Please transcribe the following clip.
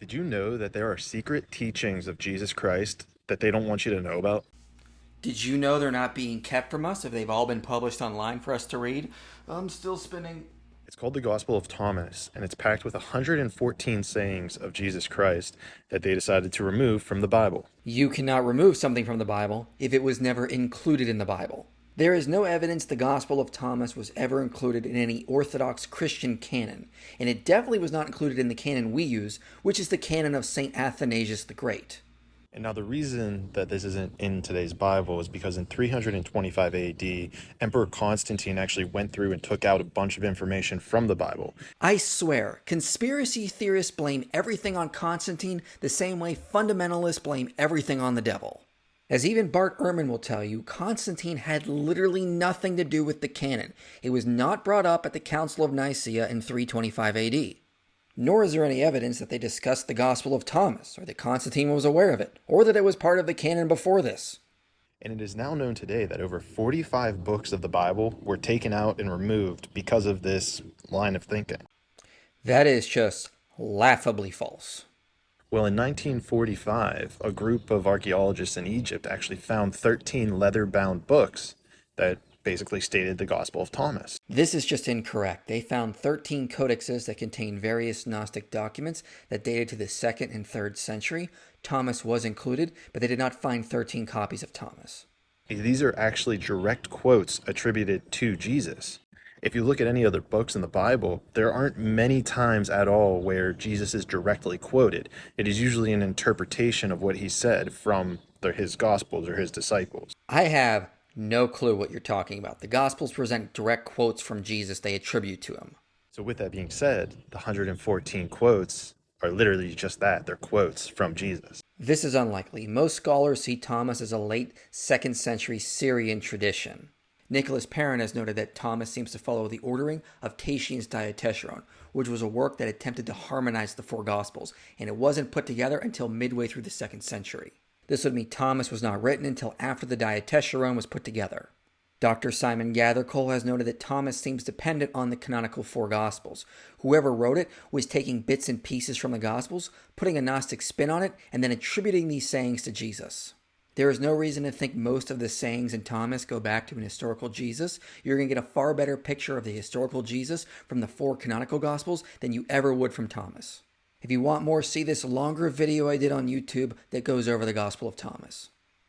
Did you know that there are secret teachings of Jesus Christ that they don't want you to know about? Did you know they're not being kept from us if they've all been published online for us to read? I'm still spinning. It's called the Gospel of Thomas, and it's packed with 114 sayings of Jesus Christ that they decided to remove from the Bible. You cannot remove something from the Bible if it was never included in the Bible. There is no evidence the Gospel of Thomas was ever included in any Orthodox Christian canon, and it definitely was not included in the canon we use, which is the canon of St. Athanasius the Great. And now, the reason that this isn't in today's Bible is because in 325 AD, Emperor Constantine actually went through and took out a bunch of information from the Bible. I swear, conspiracy theorists blame everything on Constantine the same way fundamentalists blame everything on the devil. As even Bart Ehrman will tell you, Constantine had literally nothing to do with the canon. It was not brought up at the Council of Nicaea in 325 AD. Nor is there any evidence that they discussed the Gospel of Thomas, or that Constantine was aware of it, or that it was part of the canon before this. And it is now known today that over 45 books of the Bible were taken out and removed because of this line of thinking. That is just laughably false. Well, in 1945, a group of archaeologists in Egypt actually found 13 leather-bound books that basically stated the Gospel of Thomas. This is just incorrect. They found 13 codexes that contain various Gnostic documents that dated to the 2nd and 3rd century. Thomas was included, but they did not find 13 copies of Thomas. These are actually direct quotes attributed to Jesus. If you look at any other books in the Bible, there aren't many times at all where Jesus is directly quoted. It is usually an interpretation of what he said from his Gospels or his disciples. I have no clue what you're talking about. The Gospels present direct quotes from Jesus they attribute to him. So with that being said, the 114 quotes are literally just that. They're quotes from Jesus. This is unlikely. Most scholars see Thomas as a late 2nd century Syrian tradition. Nicholas Perrin has noted that Thomas seems to follow the ordering of Tatian's Diatessaron, which was a work that attempted to harmonize the four Gospels, and it wasn't put together until midway through the 2nd century. This would mean Thomas was not written until after the Diatessaron was put together. Dr. Simon Gathercole has noted that Thomas seems dependent on the canonical four Gospels. Whoever wrote it was taking bits and pieces from the Gospels, putting a Gnostic spin on it, and then attributing these sayings to Jesus. There is no reason to think most of the sayings in Thomas go back to an historical Jesus. You're going to get a far better picture of the historical Jesus from the four canonical Gospels than you ever would from Thomas. If you want more, see this longer video I did on YouTube that goes over the Gospel of Thomas.